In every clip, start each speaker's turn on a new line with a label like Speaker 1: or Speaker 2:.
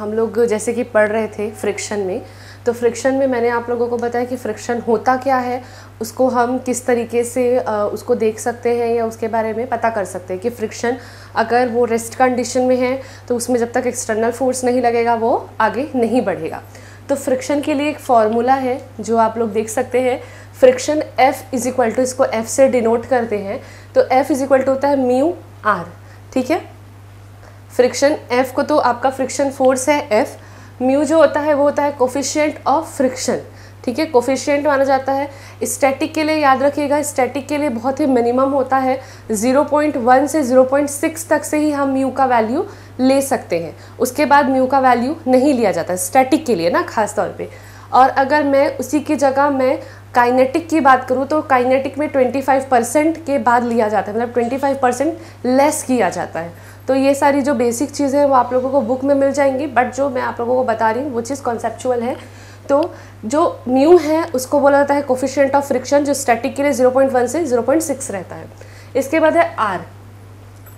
Speaker 1: हम लोग जैसे कि पढ़ रहे थे फ्रिक्शन में, तो फ्रिक्शन में मैंने आप लोगों को बताया कि फ्रिक्शन होता क्या है, उसको हम किस तरीके से उसको देख सकते हैं या उसके बारे में पता कर सकते हैं कि फ्रिक्शन अगर वो रेस्ट कंडीशन में है तो उसमें जब तक एक्सटर्नल फोर्स नहीं लगेगा वो आगे नहीं बढ़ेगा। तो फ्रिक्शन के लिए एक फॉर्मूला है जो आप लोग देख सकते हैं, friction F is equal to, इसको F से डिनोट करते हैं, तो F इज इक्वल टू होता है म्यू R, ठीक है। फ्रिक्शन F को तो आपका फ्रिक्शन फोर्स है F, म्यू जो होता है वो होता है कोफिशिएंट ऑफ फ्रिक्शन, ठीक है, कोफिशिएंट माना जाता है। स्टैटिक के लिए याद रखिएगा, स्टैटिक के लिए बहुत ही मिनिमम होता है, 0.1 से 0.6 तक से ही हम म्यू का वैल्यू ले सकते हैं, उसके बाद म्यू का वैल्यू नहीं लिया जाता स्टैटिक के लिए ना, खास तौर पे। और अगर मैं उसी की जगह मैं काइनेटिक की बात करूँ तो काइनेटिक में 25% के बाद लिया जाता है, मतलब 25% लेस किया जाता है। तो ये सारी जो बेसिक चीज़ें हैं वो आप लोगों को बुक में मिल जाएंगी, बट जो मैं आप लोगों को बता रही हूँ वो चीज़ कॉन्सेप्चुअल है। तो जो म्यू है उसको बोला जाता है कोफिशिएंट ऑफ फ्रिक्शन, जो स्टैटिक के लिए 0.1 से 0.6 रहता है। इसके बाद है आर।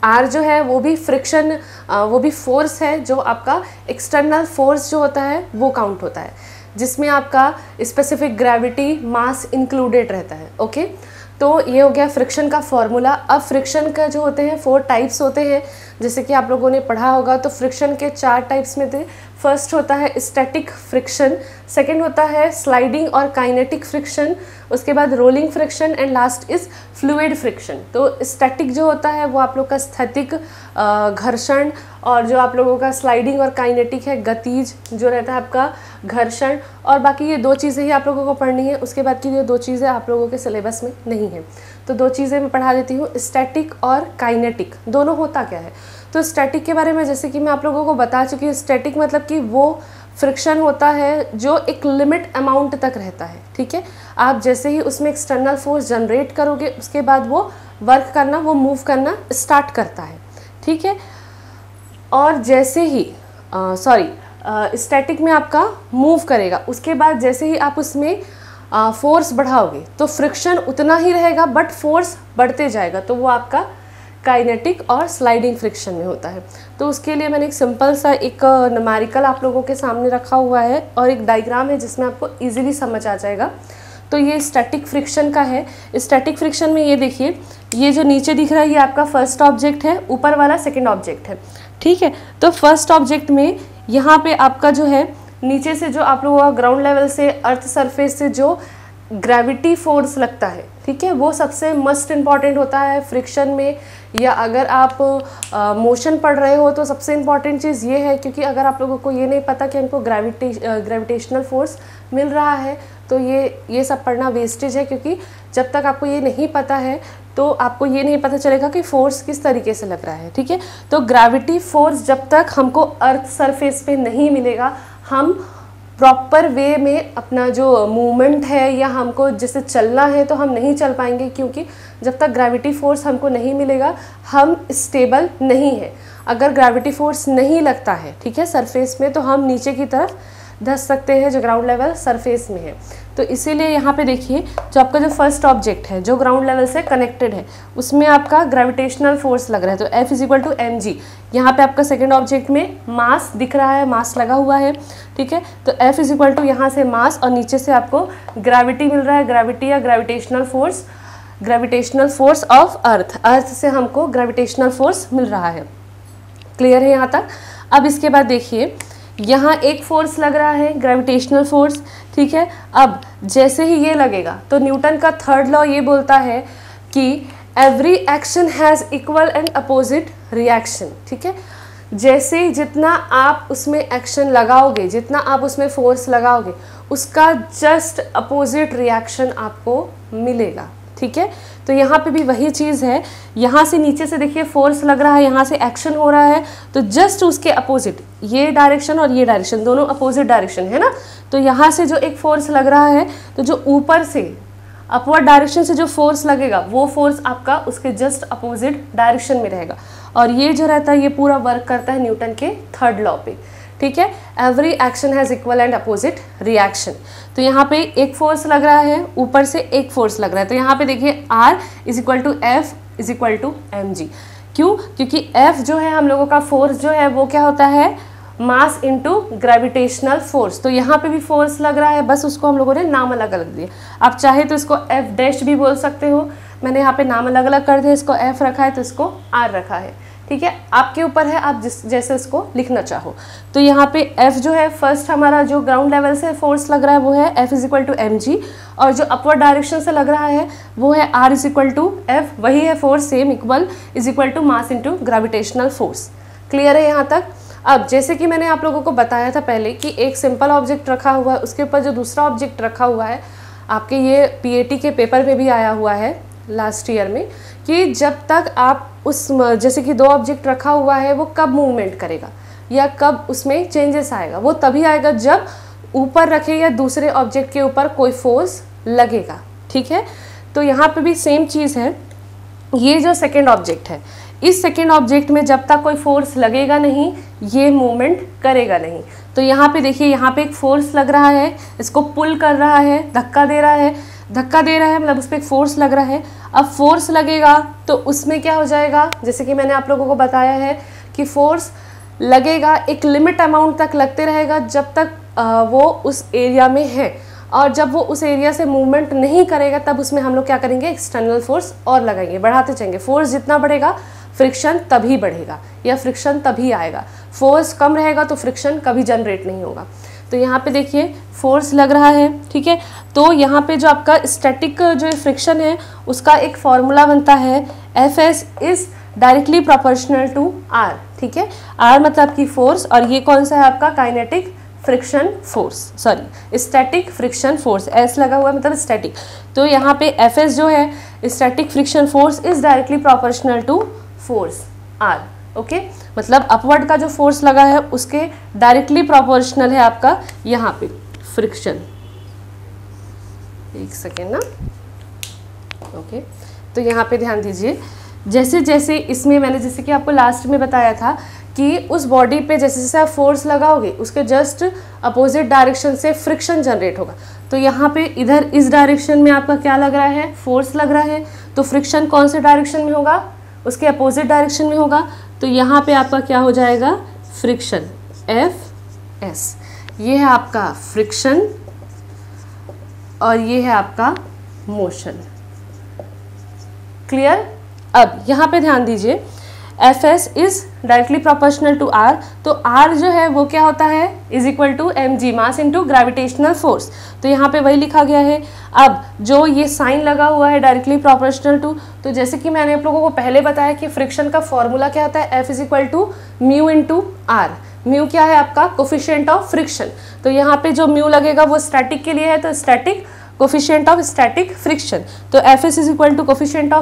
Speaker 1: आर जो है वो भी फ्रिक्शन, वो भी फोर्स है, जो आपका एक्सटर्नल फोर्स जो होता है वो काउंट होता है, जिसमें आपका स्पेसिफिक ग्रेविटी मास इंक्लूडेड रहता है। ओके, तो ये हो गया फ्रिक्शन का फॉर्मूला। अब फ्रिक्शन का जो होते हैं 4 टाइप्स होते हैं, जैसे कि आप लोगों ने पढ़ा होगा। तो फ्रिक्शन के 4 टाइप्स में थे, फर्स्ट होता है स्टैटिक फ्रिक्शन, सेकंड होता है स्लाइडिंग और काइनेटिक फ्रिक्शन, उसके बाद rolling friction and last is fluid friction. तो स्टैटिक जो होता है वो आप लोग का स्थैतिक घर्षण, और जो आप लोगों का स्लाइडिंग और काइनेटिक है गतिज जो रहता है आपका घर्षण। और बाकी ये 2 चीज़ें ही आप लोगों को पढ़नी है, उसके बाद की ये 2 चीज़ें आप लोगों के सिलेबस में नहीं है। तो 2 चीज़ें मैं पढ़ा देती हूँ, स्टैटिक और काइनेटिक, दोनों होता क्या है। तो स्टैटिक के बारे में जैसे कि मैं आप लोगों को बता चुकी हूँ, स्टैटिक मतलब कि वो फ्रिक्शन होता है जो एक लिमिट अमाउंट तक रहता है, ठीक है। आप जैसे ही उसमें एक्सटर्नल फोर्स जनरेट करोगे उसके बाद वो वर्क करना, वो मूव करना स्टार्ट करता है, ठीक है। और जैसे ही स्टैटिक में आपका मूव करेगा, उसके बाद जैसे ही आप उसमें फोर्स बढ़ाओगे तो फ्रिक्शन उतना ही रहेगा बट फोर्स बढ़ते जाएगा, तो वो आपका काइनेटिक और स्लाइडिंग फ्रिक्शन में होता है। तो उसके लिए मैंने एक सिंपल सा एक न्यूमेरिकल आप लोगों के सामने रखा हुआ है और एक डायग्राम है जिसमें आपको इजीली समझ आ जाएगा। तो ये स्टैटिक फ्रिक्शन का है। स्टैटिक फ्रिक्शन में ये देखिए, ये जो नीचे दिख रहा है ये आपका फर्स्ट ऑब्जेक्ट है, ऊपर वाला सेकंड ऑब्जेक्ट है, ठीक है। तो फर्स्ट ऑब्जेक्ट में यहाँ पे आपका जो है नीचे से जो आप लोगों का ग्राउंड लेवल से अर्थ सरफेस से जो ग्रेविटी फोर्स लगता है, ठीक है, वो सबसे मस्ट इम्पॉर्टेंट होता है फ्रिक्शन में। या अगर आप मोशन पढ़ रहे हो तो सबसे इम्पॉर्टेंट चीज़ ये है, क्योंकि अगर आप लोगों को ये नहीं पता कि हमको ग्रेविटेशनल फोर्स मिल रहा है तो ये सब पढ़ना वेस्टेज है, क्योंकि जब तक आपको ये नहीं पता है तो आपको ये नहीं पता चलेगा कि फोर्स किस तरीके से लग रहा है, ठीक है। तो ग्रेविटी फोर्स जब तक हमको अर्थ सरफेस पे नहीं मिलेगा, हम प्रॉपर वे में अपना जो मूवमेंट है या हमको जैसे चलना है तो हम नहीं चल पाएंगे, क्योंकि जब तक ग्रेविटी फोर्स हमको नहीं मिलेगा हम स्टेबल नहीं है। अगर ग्रेविटी फोर्स नहीं लगता है, ठीक है, सरफेस में, तो हम नीचे की तरफ धंस सकते हैं जो ग्राउंड लेवल सरफेस में है। तो इसीलिए यहाँ पे देखिए, जो आपका जो फर्स्ट ऑब्जेक्ट है जो ग्राउंड लेवल से कनेक्टेड है उसमें आपका ग्रेविटेशनल फोर्स लग रहा है, तो F is equal to mg। यहाँ पे आपका सेकेंड ऑब्जेक्ट में मास दिख रहा है, मास लगा हुआ है, ठीक है। तो F इज इक्वल टू यहाँ से मास और नीचे से आपको ग्रेविटी मिल रहा है, ग्रेविटी या ग्रेविटेशनल फोर्स ऑफ अर्थ से हमको ग्रेविटेशनल फोर्स मिल रहा है। क्लियर है यहाँ तक। अब इसके बाद देखिए, यहाँ एक फोर्स लग रहा है ग्रेविटेशनल फोर्स, ठीक है। अब जैसे ही ये लगेगा तो न्यूटन का थर्ड लॉ ये बोलता है कि every action has equal and opposite reaction, ठीक है। जैसे ही जितना आप उसमें एक्शन लगाओगे, जितना आप उसमें फोर्स लगाओगे, उसका जस्ट अपोजिट रिएक्शन आपको मिलेगा, ठीक है। तो यहाँ पे भी वही चीज़ है, यहाँ से नीचे से देखिए फोर्स लग रहा है, यहाँ से एक्शन हो रहा है, तो जस्ट उसके अपोजिट ये डायरेक्शन और ये डायरेक्शन दोनों अपोजिट डायरेक्शन है ना। तो यहाँ से जो एक फोर्स लग रहा है, तो जो ऊपर से अपवर्ड डायरेक्शन से जो फोर्स लगेगा वो फोर्स आपका उसके जस्ट अपोजिट डायरेक्शन में रहेगा। और ये जो रहता है ये पूरा वर्क करता है न्यूटन के थर्ड लॉ पे, ठीक है। Every action has equal and opposite reaction. तो यहाँ पे एक फोर्स लग रहा है, ऊपर से एक फोर्स लग रहा है, तो यहाँ पे देखिए R is equal to F is equal to mg। क्यों? क्योंकि F जो है हम लोगों का फोर्स जो है वो क्या होता है, मास इंटू ग्रेविटेशनल फोर्स। तो यहाँ पे भी फोर्स लग रहा है, बस उसको हम लोगों ने नाम अलग अलग दिए। आप चाहे तो इसको एफ डैश भी बोल सकते हो, मैंने यहाँ पे नाम अलग अलग कर दिया, इसको एफ रखा है तो इसको आर रखा है, ठीक है, आपके ऊपर है आप जैसे इसको लिखना चाहो। तो यहाँ पे एफ जो है फर्स्ट हमारा जो ग्राउंड लेवल से फोर्स लग रहा है वो है F is equal to m g, और जो अपवर्ड डायरेक्शन से लग रहा है वो है R is equal to F, वही है force same equal is equal to mass into gravitational force. Clear है यहाँ तक। अब जैसे कि मैंने आप लोगों को बताया था पहले कि एक सिंपल ऑब्जेक्ट रखा हुआ है, उसके ऊपर जो दूसरा ऑब्जेक्ट रखा हुआ है, आपके ये पीएटी के पेपर में भी आया हुआ है लास्ट ईयर में, कि जब तक आप उस जैसे कि दो ऑब्जेक्ट रखा हुआ है वो कब मूवमेंट करेगा या कब उसमें चेंजेस आएगा, वो तभी आएगा जब ऊपर रखे या दूसरे ऑब्जेक्ट के ऊपर कोई फोर्स लगेगा, ठीक है। तो यहाँ पे भी सेम चीज़ है, ये जो सेकेंड ऑब्जेक्ट है, इस सेकेंड ऑब्जेक्ट में जब तक कोई फोर्स लगेगा नहीं ये मूवमेंट करेगा नहीं। तो यहाँ पे देखिए, यहाँ पे एक फोर्स लग रहा है, इसको पुल कर रहा है, धक्का दे रहा है, मतलब उस पर एक फोर्स लग रहा है। अब फोर्स लगेगा तो उसमें क्या हो जाएगा, जैसे कि मैंने आप लोगों को बताया है कि फोर्स लगेगा एक लिमिट अमाउंट तक लगते रहेगा जब तक वो उस एरिया में है, और जब वो उस एरिया से मूवमेंट नहीं करेगा तब उसमें हम लोग क्या करेंगे, एक्सटर्नल फोर्स और लगाएंगे, बढ़ाते जाएंगे। फोर्स जितना बढ़ेगा फ्रिक्शन तभी बढ़ेगा या फ्रिक्शन तभी आएगा, फोर्स कम रहेगा तो फ्रिक्शन कभी जनरेट नहीं होगा। तो यहाँ पे देखिए फोर्स लग रहा है, ठीक है। तो यहाँ पे जो आपका स्टैटिक जो फ्रिक्शन है उसका एक फॉर्मूला बनता है, F S is directly proportional to R, ठीक है। आर मतलब की फोर्स, और ये कौन सा है आपका kinetic friction force, sorry static friction force, S लगा हुआ है मतलब स्टैटिक। तो यहाँ पे एफ एस जो है static friction force is directly proportional to force R, okay. मतलब अपवर्ड का जो फोर्स लगा है उसके डायरेक्टली प्रोपोर्शनल है आपका यहाँ पे फ्रिक्शन। एक सेकेंड ना, ओके। तो यहाँ पे ध्यान दीजिए, जैसे जैसे इसमें मैंने जैसे कि आपको लास्ट में बताया था कि उस बॉडी पे जैसे जैसे आप फोर्स लगाओगे उसके जस्ट अपोजिट डायरेक्शन से फ्रिक्शन जनरेट होगा। तो यहाँ पे इधर इस डायरेक्शन में आपका क्या लग रहा है, फोर्स लग रहा है, तो फ्रिक्शन कौन से डायरेक्शन में होगा, उसके अपोजिट डायरेक्शन में होगा। तो यहाँ पे आपका क्या हो जाएगा, फ्रिक्शन एफ एस, ये है आपका फ्रिक्शन और ये है आपका मोशन। क्लियर। अब यहाँ पे ध्यान दीजिए, F S is directly proportional to R, तो आर जो है वो क्या होता है, is equal to m g mass into gravitational force. तो यहाँ पे वही लिखा गया है। अब जो ये साइन लगा हुआ है डायरेक्टली प्रोपोर्शनल टू, तो जैसे कि मैंने आप लोगों को पहले बताया कि फ्रिक्शन का फॉर्मूला क्या होता है, F is equal to mu into R. Mu क्या है आपका कोफिशिएंट ऑफ फ्रिक्शन, तो यहाँ पे जो म्यू लगेगा वो स्टैटिक के लिए है, तो static coefficient of static friction. तो F S is equal to coefficient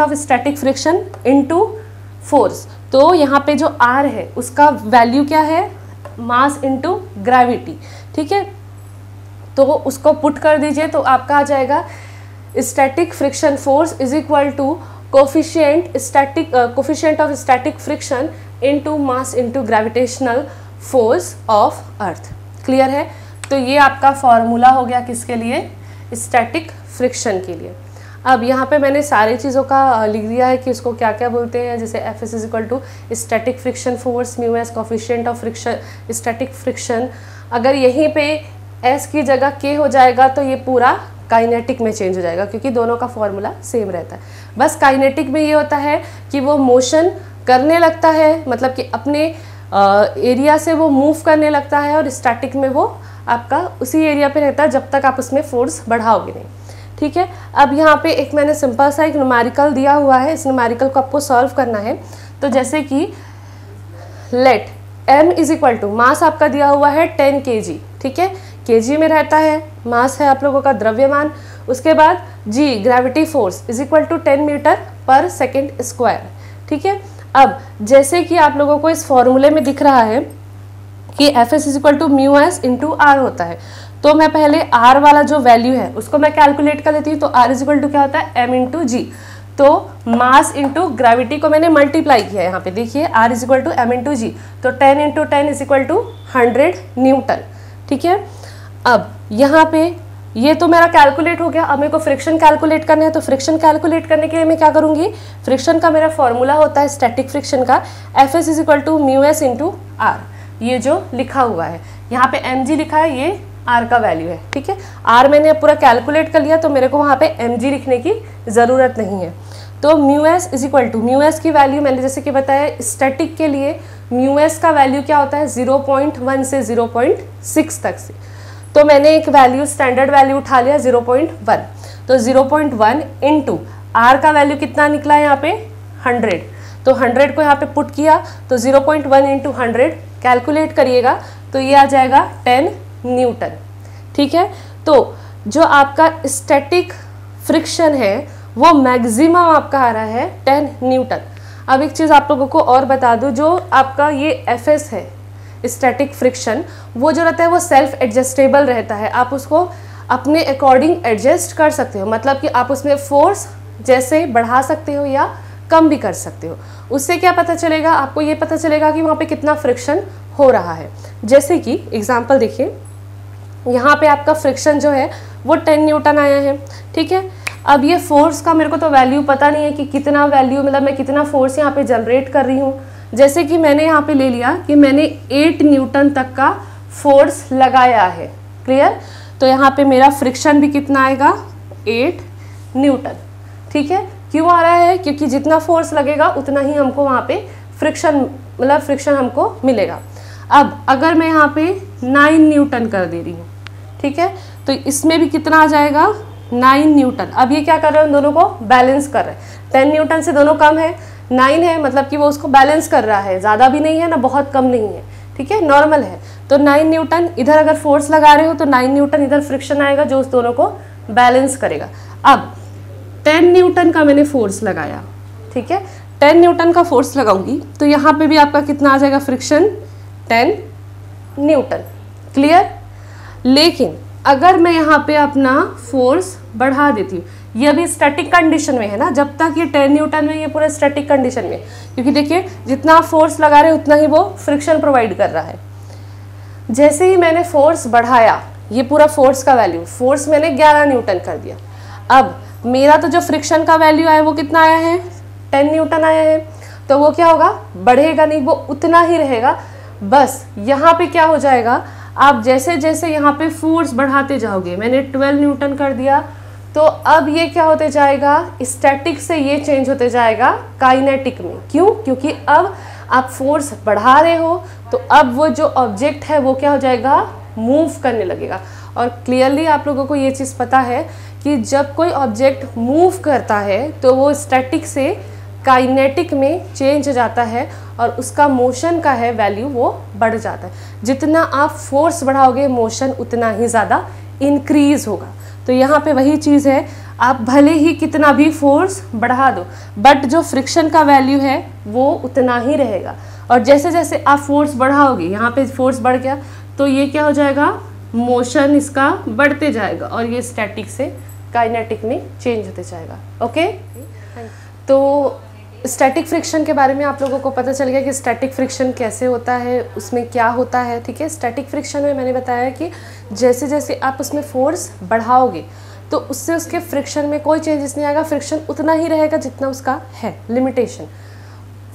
Speaker 1: of static friction into force. तो यहाँ पे जो आर है उसका वैल्यू क्या है, मास इनटू ग्रेविटी, ठीक है। तो उसको पुट कर दीजिए तो आपका आ जाएगा static friction force is equal to coefficient of static friction into mass into gravitational force of earth. Clear है। तो ये आपका फॉर्मूला हो गया किसके लिए, स्टैटिक फ्रिक्शन के लिए। अब यहाँ पे मैंने सारी चीज़ों का लिख दिया है कि इसको क्या क्या बोलते हैं, जैसे F S is equal to static friction force, mu s coefficient of friction static friction. अगर यहीं पे एस की जगह के हो जाएगा तो ये पूरा काइनेटिक में चेंज हो जाएगा, क्योंकि दोनों का फॉर्मूला सेम रहता है। बस काइनेटिक में ये होता है कि वो मोशन करने लगता है, मतलब कि अपने एरिया से वो मूव करने लगता है, और स्टैटिक में वो आपका उसी एरिया पे रहता है जब तक आप उसमें फोर्स बढ़ाओगे नहीं, ठीक है। अब यहाँ पे एक मैंने सिंपल सा एक न्यूमेरिकल दिया हुआ है, इस न्यूमेरिकल को आपको सॉल्व करना है। तो जैसे कि let m is equal to, mass आपका दिया हुआ है 10 kg, ठीक है, kg में रहता है, मास है आप लोगों का द्रव्यमान। उसके बाद g gravity force is equal to 10 metre पर सेकेंड स्क्वायर, ठीक है। अब जैसे कि आप लोगों को इस फॉर्मूले में दिख रहा है कि F S is equal to mu s into R होता है, तो मैं पहले r वाला जो वैल्यू है उसको मैं कैलकुलेट कर लेती हूँ। तो r इज इक्वल टू क्या होता है, m इंटू जी। तो मास इंटू ग्रेविटी को मैंने मल्टीप्लाई किया है, यहाँ पे देखिए r is equal to m into g, तो 10 into 10 is equal to 100 newton, ठीक है। अब यहाँ पे ये तो मेरा कैलकुलेट हो गया। अब मेरे को फ्रिक्शन कैलकुलेट करना है, तो फ्रिक्शन कैलकुलेट करने के लिए मैं क्या करूँगी, फ्रिक्शन का मेरा फॉर्मूला होता है स्टैटिक फ्रिक्शन का, Fs is equal to mu s into R. ये जो लिखा हुआ है यहाँ पे mg लिखा है, ये r का वैल्यू है, ठीक है। r मैंने पूरा कैलकुलेट कर लिया, तो मेरे को वहाँ पे mg लिखने की ज़रूरत नहीं है। तो mu s is equal to, mu s की वैल्यू मैंने जैसे कि बताया स्टैटिक के लिए म्यू एस का वैल्यू क्या होता है 0.1 से 0.6 तक से। तो मैंने एक वैल्यू स्टैंडर्ड वैल्यू उठा लिया 0.1, तो 0.1 इंटू आर का वैल्यू कितना निकला है यहाँ पे 100, तो 100 को यहाँ पे पुट किया, तो 0.1 इंटू 100 कैलकुलेट करिएगा तो ये आ जाएगा 10 न्यूटन, ठीक है। तो जो आपका स्टैटिक फ्रिक्शन है वो मैक्सिमम आपका आ रहा है 10 न्यूटन। अब एक चीज़ आप लोगों को और बता दूं, जो आपका ये Fs है स्टैटिक फ्रिक्शन, वो जो रहता है वो सेल्फ एडजस्टेबल रहता है, आप उसको अपने अकॉर्डिंग एडजस्ट कर सकते हो, मतलब कि आप उसमें फोर्स जैसे बढ़ा सकते हो या कम भी कर सकते हो। उससे क्या पता चलेगा, आपको ये पता चलेगा कि वहाँ पे कितना फ्रिक्शन हो रहा है। जैसे कि एग्जांपल देखिए, यहाँ पे आपका फ्रिक्शन जो है वो 10 न्यूटन आया है, ठीक है। अब ये फोर्स का मेरे को तो वैल्यू पता नहीं है कि कितना वैल्यू, मतलब मैं कितना फोर्स यहाँ पे जनरेट कर रही हूँ। जैसे कि मैंने यहाँ पे ले लिया कि मैंने 8 न्यूटन तक का फोर्स लगाया है, क्लियर। तो यहाँ पे मेरा फ्रिक्शन भी कितना आएगा 8 न्यूटन, ठीक है। क्यों आ रहा है, क्योंकि जितना फोर्स लगेगा उतना ही हमको वहाँ पे फ्रिक्शन, मतलब फ्रिक्शन हमको मिलेगा। अब अगर मैं यहाँ पे 9 न्यूटन कर दे रही हूँ, ठीक है, तो इसमें भी कितना आ जाएगा 9 न्यूटन। अब ये क्या कर रहे हैं, दोनों को बैलेंस कर रहे हैं, 10 न्यूटन से दोनों कम है, 9 है, मतलब कि वो उसको बैलेंस कर रहा है, ज़्यादा भी नहीं है ना बहुत कम नहीं है, ठीक है, नॉर्मल है। तो 9 न्यूटन इधर अगर फोर्स लगा रहे हो तो 9 न्यूटन इधर फ्रिक्शन आएगा जो उस दोनों को बैलेंस करेगा। अब 10 न्यूटन का मैंने फोर्स लगाया, ठीक है, 10 न्यूटन का फोर्स लगाऊंगी तो यहाँ पे भी आपका कितना आ जाएगा फ्रिक्शन 10 न्यूटन, क्लियर। लेकिन अगर मैं यहाँ पे अपना फोर्स बढ़ा देती हूँ, ये अभी स्टैटिक कंडीशन में है ना, जब तक ये 10 न्यूटन में, ये पूरा स्टैटिक कंडीशन में, क्योंकि देखिए जितना आप फोर्स लगा रहे हो उतना ही वो फ्रिक्शन प्रोवाइड कर रहा है। जैसे ही मैंने फोर्स बढ़ाया, ये पूरा फोर्स का वैल्यू, फोर्स मैंने 11 न्यूटन कर दिया, अब मेरा तो जो फ्रिक्शन का वैल्यू आया वो कितना आया है 10 न्यूटन आया है, तो वो क्या होगा, बढ़ेगा नहीं, वो उतना ही रहेगा। बस यहाँ पे क्या हो जाएगा, आप जैसे जैसे यहाँ पे फोर्स बढ़ाते जाओगे, मैंने 12 न्यूटन कर दिया, तो अब ये क्या होते जाएगा, स्टैटिक से ये चेंज होते जाएगा काइनेटिक में। क्यों, क्योंकि अब आप फोर्स बढ़ा रहे हो, तो अब वो जो ऑब्जेक्ट है वो क्या हो जाएगा, मूव करने लगेगा। और क्लियरली आप लोगों को ये चीज़ पता है कि जब कोई ऑब्जेक्ट मूव करता है तो वो स्टैटिक से काइनेटिक में चेंज हो जाता है और उसका मोशन का है वैल्यू वो बढ़ जाता है। जितना आप फोर्स बढ़ाओगे मोशन उतना ही ज़्यादा इंक्रीज होगा। तो यहाँ पे वही चीज़ है, आप भले ही कितना भी फोर्स बढ़ा दो बट जो फ्रिक्शन का वैल्यू है वो उतना ही रहेगा। और जैसे जैसे आप फोर्स बढ़ाओगे, यहाँ पे फोर्स बढ़ गया तो ये क्या हो जाएगा, मोशन इसका बढ़ते जाएगा और ये स्टैटिक से काइनेटिक में चेंज होते जाएगा। ओके, तो स्टैटिक फ्रिक्शन के बारे में आप लोगों को पता चल गया कि स्टैटिक फ्रिक्शन कैसे होता है, उसमें क्या होता है। ठीक है, स्टैटिक फ्रिक्शन में मैंने बताया कि जैसे जैसे आप उसमें फोर्स बढ़ाओगे तो उससे उसके फ्रिक्शन में कोई चेंजेस नहीं आएगा, फ्रिक्शन उतना ही रहेगा जितना उसका है लिमिटेशन।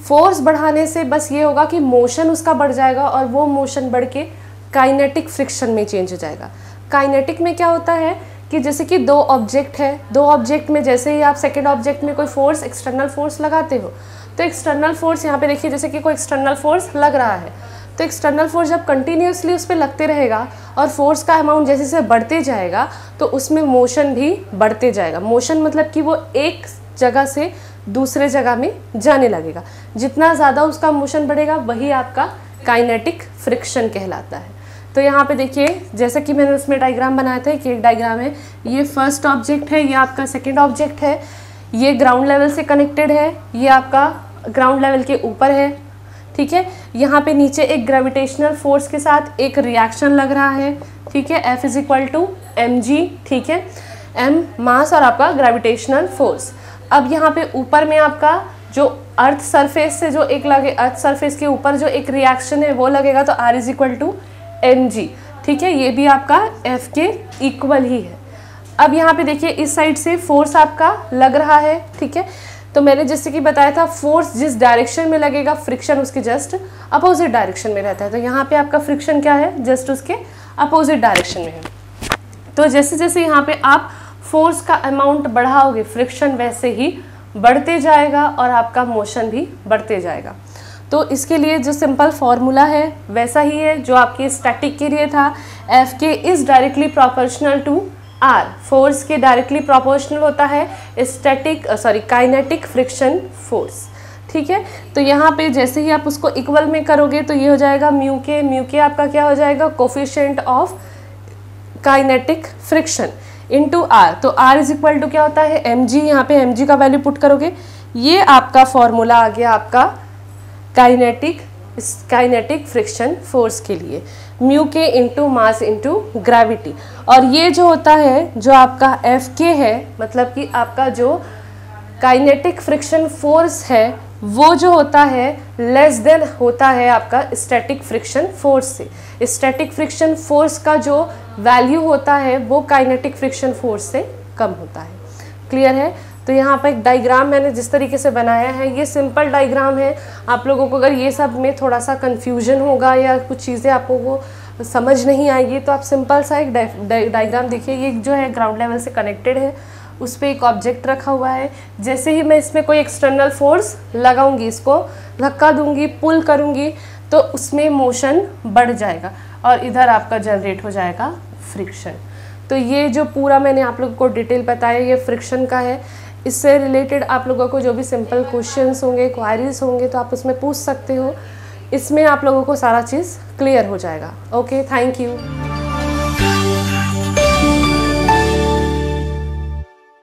Speaker 1: फोर्स बढ़ाने से बस ये होगा कि मोशन उसका बढ़ जाएगा और वो मोशन बढ़ के काइनेटिक फ्रिक्शन में चेंज हो जाएगा। काइनेटिक में क्या होता है कि जैसे कि दो ऑब्जेक्ट है, दो ऑब्जेक्ट में जैसे ही आप सेकेंड ऑब्जेक्ट में कोई फोर्स, एक्सटर्नल फोर्स लगाते हो तो एक्सटर्नल फोर्स यहाँ पे देखिए जैसे कि कोई एक्सटर्नल फोर्स लग रहा है तो एक्सटर्नल फोर्स जब कंटिन्यूसली उस पर लगते रहेगा और फोर्स का अमाउंट जैसे जैसे बढ़ते जाएगा तो उसमें मोशन भी बढ़ते जाएगा। मोशन मतलब कि वो एक जगह से दूसरे जगह में जाने लगेगा। जितना ज़्यादा उसका मोशन बढ़ेगा वही आपका काइनेटिक फ्रिक्शन कहलाता है। तो यहाँ पे देखिए जैसे कि मैंने उसमें डायग्राम बनाया था कि एक डायग्राम है, ये फर्स्ट ऑब्जेक्ट है, ये आपका सेकेंड ऑब्जेक्ट है, ये ग्राउंड लेवल से कनेक्टेड है, ये आपका ग्राउंड लेवल के ऊपर है। ठीक है, यहाँ पे नीचे एक ग्रेविटेशनल फोर्स के साथ एक रिएक्शन लग रहा है। ठीक है, F is equal to mg। ठीक है, m मास और आपका ग्रेविटेशनल फोर्स। अब यहाँ पे ऊपर में आपका जो अर्थ सरफेस से जो एक लगे, अर्थ सरफेस के ऊपर जो एक रिएक्शन है वो लगेगा तो R is equal to mg। ठीक है, ये भी आपका F के इक्वल ही है। अब यहाँ पे देखिए इस साइड से फोर्स आपका लग रहा है, ठीक है। तो मैंने जैसे कि बताया था फोर्स जिस डायरेक्शन में लगेगा फ्रिक्शन उसके जस्ट अपोजिट डायरेक्शन में रहता है। तो यहाँ पे आपका फ्रिक्शन क्या है, जस्ट उसके अपोजिट डायरेक्शन में है। तो जैसे जैसे यहाँ पे आप फोर्स का अमाउंट बढ़ाओगे फ्रिक्शन वैसे ही बढ़ते जाएगा और आपका मोशन भी बढ़ते जाएगा। तो इसके लिए जो सिंपल फॉर्मूला है वैसा ही है जो आपके स्टैटिक के लिए था, एफ के is directly proportional to R, force के डायरेक्टली प्रोपोर्शनल होता है काइनेटिक फ्रिक्शन फोर्स, ठीक है। तो यहाँ पे जैसे ही आप उसको इक्वल में करोगे तो ये हो जाएगा म्यू के आपका क्या हो जाएगा, coefficient of kinetic friction into R. तो आर इज इक्वल टू क्या होता है, एम जी। यहाँ पे एम जी का वैल्यू पुट करोगे, ये आपका फॉर्मूला आ गया आपका काइनेटिक फ्रिक्शन फोर्स के लिए, म्यू के इंटू मास इंटू ग्रेविटी। और ये जो होता है जो आपका एफ के है, मतलब कि आपका जो काइनेटिक फ्रिक्शन फोर्स है वो जो होता है लेस देन होता है आपका स्टैटिक फ्रिक्शन फोर्स से। स्टैटिक फ्रिक्शन फोर्स का जो वैल्यू होता है वो काइनेटिक फ्रिक्शन फोर्स से कम होता है। क्लियर है। तो यहाँ पर एक डायग्राम मैंने जिस तरीके से बनाया है ये सिंपल डायग्राम है। आप लोगों को अगर ये सब में थोड़ा सा कन्फ्यूजन होगा या कुछ चीज़ें आपको वो समझ नहीं आएगी तो आप सिंपल सा एक डायग्राम देखिए। ये जो है ग्राउंड लेवल से कनेक्टेड है, उस पर एक ऑब्जेक्ट रखा हुआ है। जैसे ही मैं इसमें कोई एक्सटर्नल फोर्स लगाऊंगी, इसको धक्का दूंगी, पुल करूंगी तो उसमें मोशन बढ़ जाएगा और इधर आपका जनरेट हो जाएगा फ्रिक्शन। तो ये जो पूरा मैंने आप लोगों को डिटेल बताया ये फ्रिक्शन का है। इससे रिलेटेड आप लोगों को जो भी सिंपल क्वेश्चंस होंगे, क्वायरीज होंगे तो आप उसमें पूछ सकते हो। इसमें आप लोगों को सारा चीज़ क्लियर हो जाएगा। Okay, thank you.